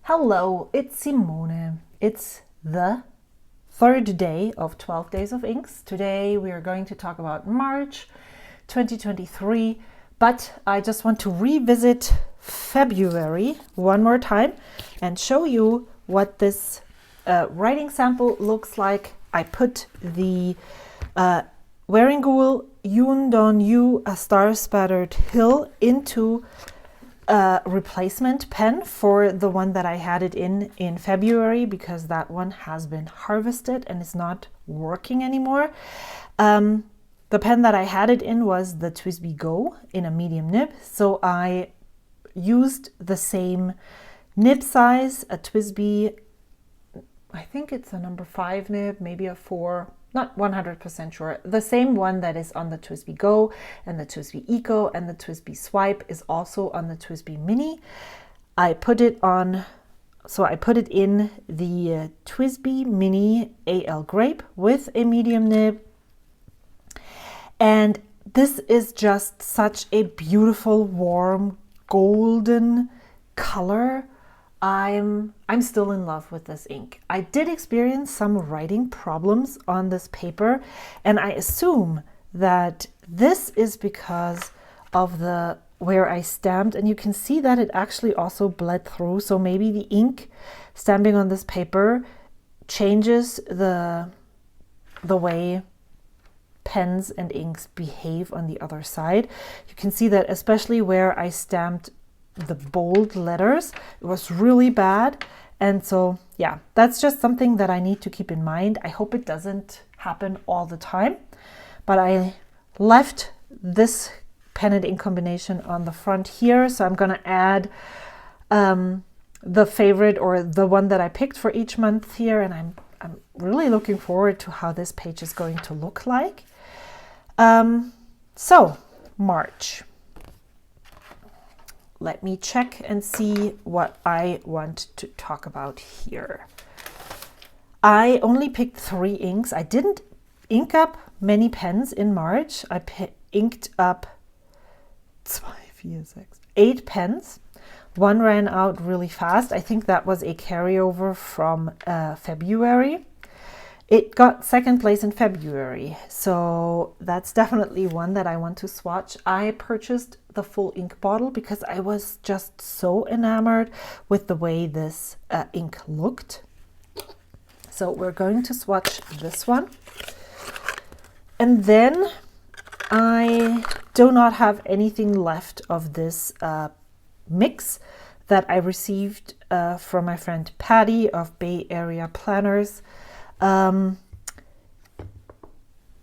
Hello, it's Simone. It's the third day of 12 Days of Inks. Today we are going to talk about March 2023, but I just want to revisit February one more time and show you what this writing sample looks like. I put the Wearingeul Yoon Don Yu A Star Spattered Hill into a replacement pen for the one that I had it in February, because that one has been harvested and is not working anymore. The pen that I had it in was the TWSBI Go in a medium nib, so I used the same nib size, a TWSBI, I think it's a number 5 nib, maybe a 4, not 100% sure. The same one that is on the TWSBI Go and the TWSBI Eco and the TWSBI Swipe is also on the TWSBI Mini. I put it in the TWSBI Mini AL Grape with a medium nib. And this is just such a beautiful, warm, golden color. I'm still in love with this ink. I did experience some writing problems on this paper, and I assume that this is because of where I stamped, and you can see that it actually also bled through. So maybe the ink stamping on this paper changes the way pens and inks behave on the other side. You can see that especially where I stamped the bold letters, it was really bad. And so yeah, that's just something that I need to keep in mind. I hope it doesn't happen all the time, but I left this pen and ink combination on the front here, so I'm gonna add the favorite, or the one that I picked for each month here, and I'm really looking forward to how this page is going to look like. So March. Let me check and see what I want to talk about here. I only picked 3 inks. I didn't ink up many pens in March. I inked up 8 pens. One ran out really fast. I think that was a carryover from February. It got second place in February, so that's definitely one that I want to swatch. I purchased the full ink bottle because I was just so enamored with the way this ink looked. So we're going to swatch this one. And then I do not have anything left of this mix that I received from my friend Patty of Bay Area Planners.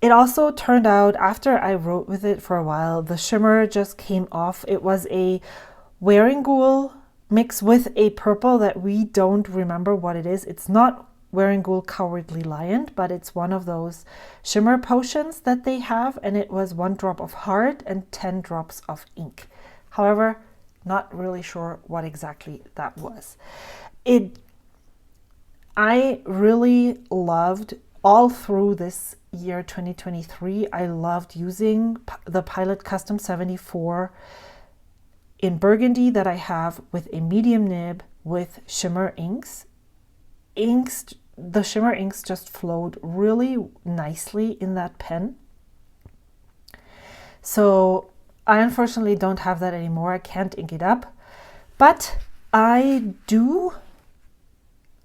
It also turned out, after I wrote with it for a while, the shimmer just came off. It was a Wearingeul mix with a purple that we don't remember what it is. It's not Wearingeul Cowardly Lion, but it's one of those shimmer potions that they have, and it was 1 drop of heart and 10 drops of ink. However, not really sure what exactly that was. I really loved all through this year 2023. I loved using the Pilot Custom 74 in burgundy that I have with a medium nib with shimmer inks. The shimmer inks just flowed really nicely in that pen. So I unfortunately don't have that anymore. I can't ink it up, but I do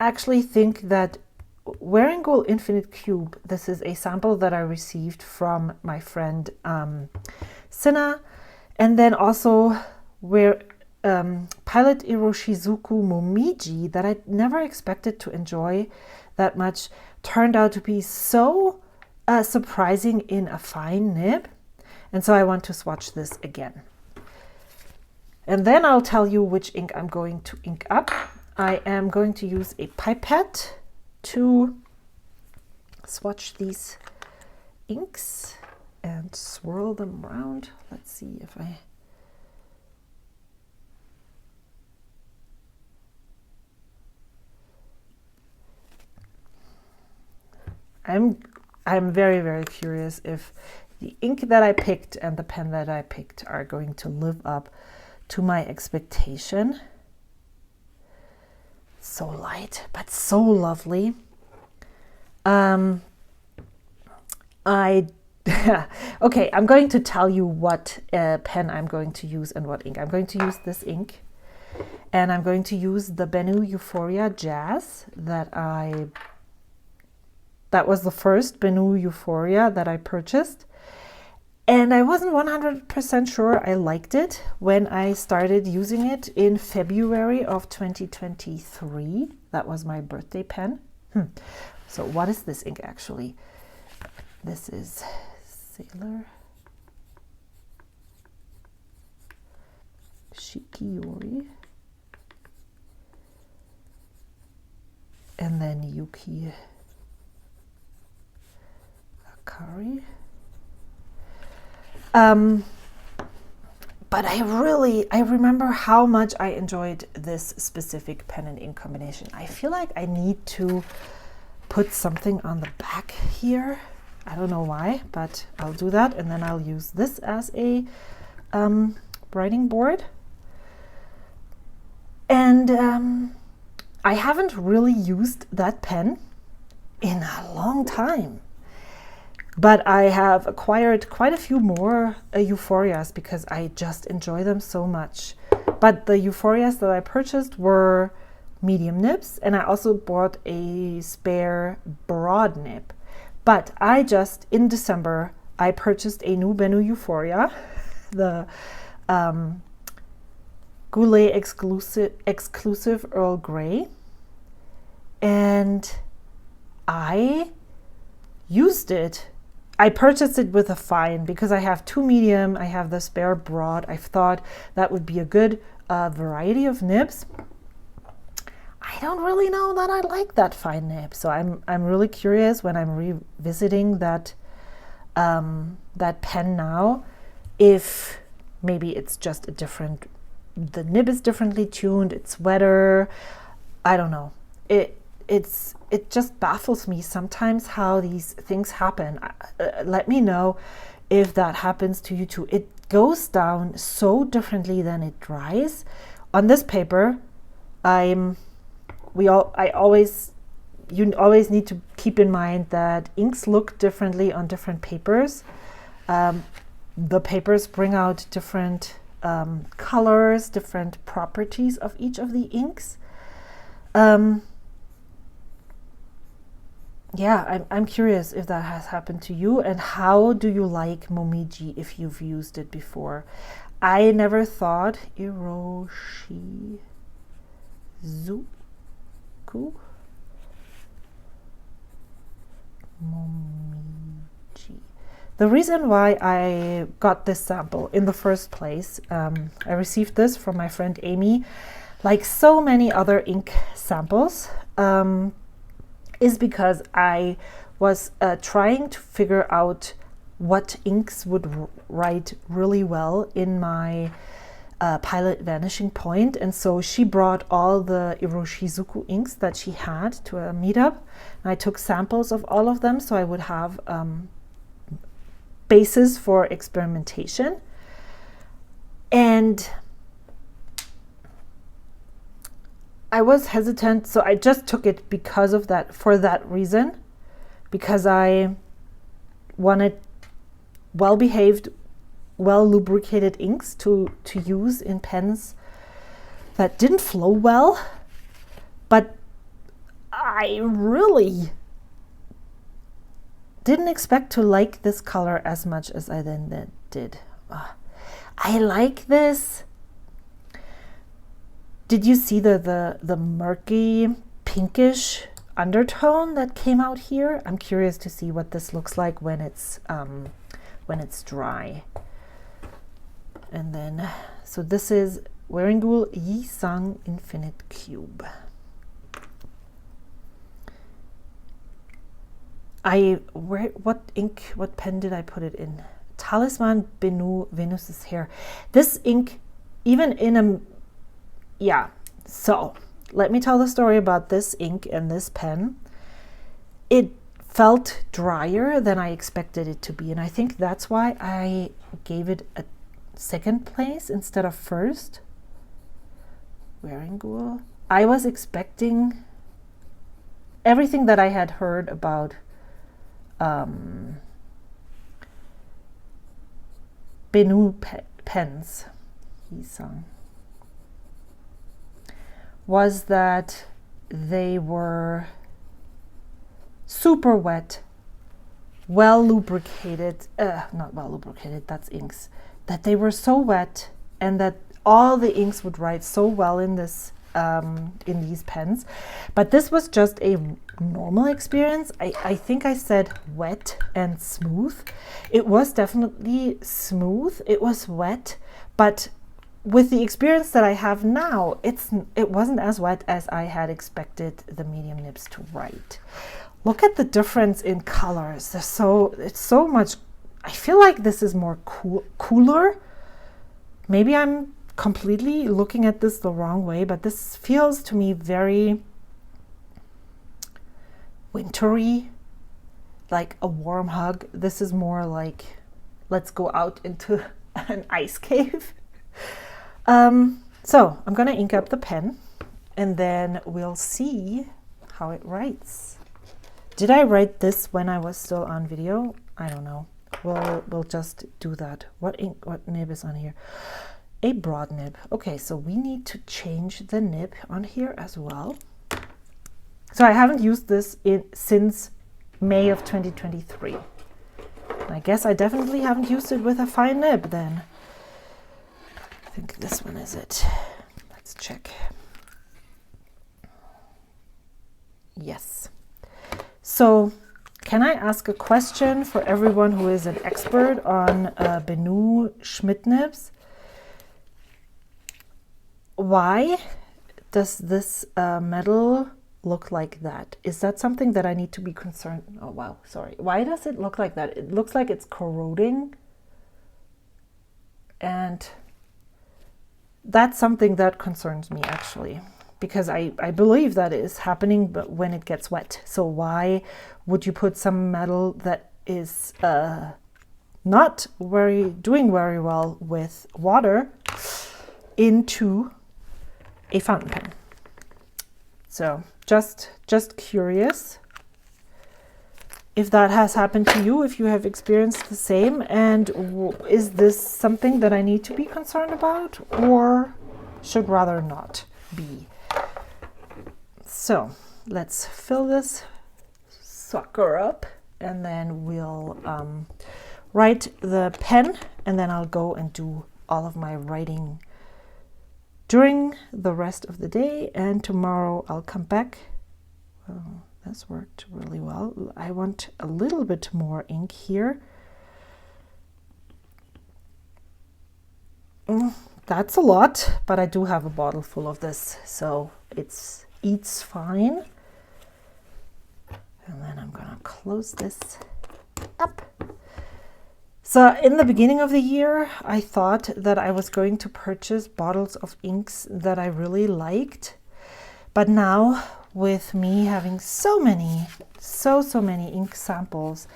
actually think that Wearingeul Infinite Cube, this is a sample that I received from my friend Sina, and then also Pilot Iroshizuku Momiji, that I never expected to enjoy that much, turned out to be so surprising in a fine nib. And so I want to swatch this again. And then I'll tell you which ink I'm going to ink up. I am going to use a pipette to swatch these inks and swirl them around. Let's see if I'm very, very curious if the ink that I picked and the pen that I picked are going to live up to my expectation. So light, but so lovely. Okay, I'm going to tell you what pen I'm going to use and what ink. I'm going to use this ink, and I'm going to use the Bennu Euphoria Jazz that was the first Bennu Euphoria that I purchased. And I wasn't 100% sure I liked it when I started using it in February of 2023. That was my birthday pen. So what is this ink actually? This is Sailor Shikiori. And then Yuki-Akari. But I remember how much I enjoyed this specific pen and ink combination. I feel like I need to put something on the back here. I don't know why, but I'll do that. And then I'll use this as a writing board. And I haven't really used that pen in a long time. But I have acquired quite a few more Euphorias because I just enjoy them so much. But the Euphorias that I purchased were medium nibs, and I also bought a spare broad nib. But in December, I purchased a new Bennu Euphoria, the Goulet exclusive Earl Grey. And I used it. I purchased it with a fine because I have two medium, I have the spare broad. I thought that would be a good variety of nibs. I don't really know that I like that fine nib, so I'm really curious when I'm revisiting that pen now, if maybe it's just the nib is differently tuned, it's wetter. I don't know. It just baffles me sometimes how these things happen. Let me know if that happens to you too. It goes down so differently than it dries. On this paper, you always need to keep in mind that inks look differently on different papers. The papers bring out different colors, different properties of each of the inks. Yeah, I'm curious if that has happened to you, and how do you like Momiji if you've used it before? I never thought Iroshizuku. Momiji. The reason why I got this sample in the first place, I received this from my friend Amy, like so many other ink samples, is because I was trying to figure out what inks would write really well in my Pilot Vanishing Point. And so she brought all the Iroshizuku inks that she had to a meetup. And I took samples of all of them so I would have basis for experimentation. And I was hesitant, so I just took it because of that, for that reason, because I wanted well-behaved, well-lubricated inks to use in pens that didn't flow well. But I really didn't expect to like this color as much as I then did. I like this. Did you see the murky pinkish undertone that came out here? I'm curious to see what this looks like when it's dry. And then, so this is Wearingeul Yi-Sang Infinite Cube. What pen did I put it in? Talisman Bennu Venus's Hair. This ink, even in a so let me tell the story about this ink and this pen. It felt drier than I expected it to be, and I think that's why I gave it a second place instead of first. wearing ghoul. I was expecting everything that I had heard about Benu pens, Hisang, was that they were super wet, well lubricated, not well lubricated, that's inks, that they were so wet and that all the inks would write so well in this in these pens. But this was just a normal experience. I think I said wet and smooth. It was definitely smooth. It was wet, but with the experience that I have now, it wasn't as wet as I had expected the medium nibs to write. Look at the difference in colors. It's so much. I feel like this is more cooler. Maybe I'm completely looking at this the wrong way, but this feels to me very wintry, like a warm hug. This is more like, let's go out into an ice cave. So I'm gonna ink up the pen and then we'll see how it writes. Did I write this when I was still on video? I don't know. We'll just do that. What nib is on here? A broad nib. Okay, so we need to change the nib on here as well. So I haven't used this since May of 2023. I guess I definitely haven't used it with a fine nib then. I think this one is it. Let's check. Yes. So can I ask a question for everyone who is an expert on Benu Schmidt nibs? Why does this metal look like that? Is that something that I need to be concerned? Oh, wow, sorry. Why does it look like that? It looks like it's corroding. And that's something that concerns me, actually, because I believe that is happening but when it gets wet. So why would you put some metal that is not doing very well with water into a fountain pen? So just curious if that has happened to you, if you have experienced the same, and is this something that I need to be concerned about or should rather not be? So let's fill this sucker up and then we'll write the pen, and then I'll go and do all of my writing during the rest of the day, and tomorrow I'll come back. Well, that's worked really well. I want a little bit more ink here. That's a lot, but I do have a bottle full of this, so it eats fine. And then I'm gonna close this up. So in the beginning of the year, I thought that I was going to purchase bottles of inks that I really liked. But now, with me having so many ink samples,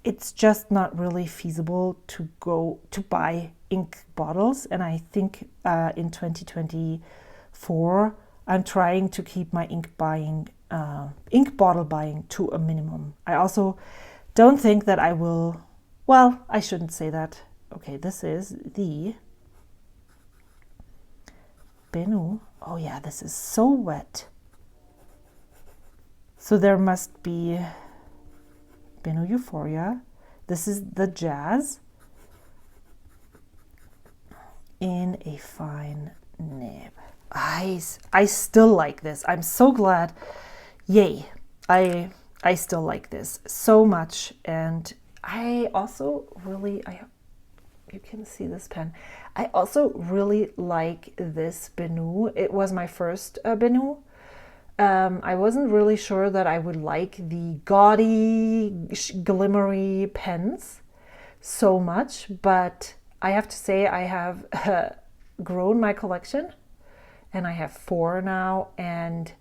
it's just not really feasible to go to buy ink bottles. And I think in 2024, I'm trying to keep my ink bottle buying to a minimum. I also don't think that I will. Well, I shouldn't say that. Okay, this is the Benu. Oh yeah, this is so wet. So there must be Benu Euphoria. This is the Jazz in a fine nib. I still like this. I'm so glad. Yay. I still like this so much, and I also really, you can see this pen. I also really like this Benu. It was my first Benu. I wasn't really sure that I would like the gaudy, glimmery pens so much, but I have to say I have grown my collection, and I have 4 now, and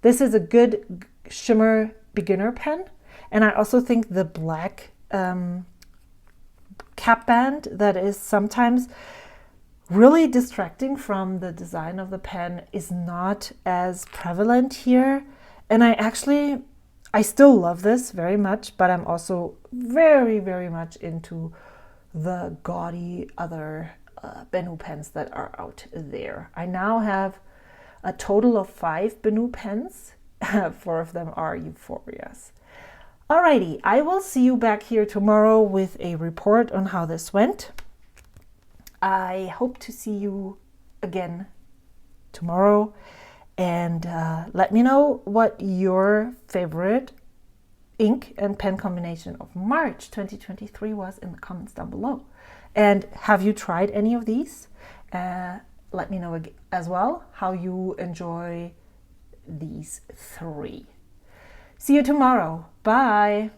this is a good shimmer beginner pen. And I also think the black cap band that is sometimes really distracting from the design of the pen is not as prevalent here. And I still love this very much, but I'm also very, very much into the gaudy other Benu pens that are out there. I now have a total of 5 Benu pens. 4 of them are Euphorias. Alrighty, I will see you back here tomorrow with a report on how this went. I hope to see you again tomorrow, and let me know what your favorite ink and pen combination of March 2023 was in the comments down below. And have you tried any of these? Let me know as well how you enjoy these 3. See you tomorrow. Bye.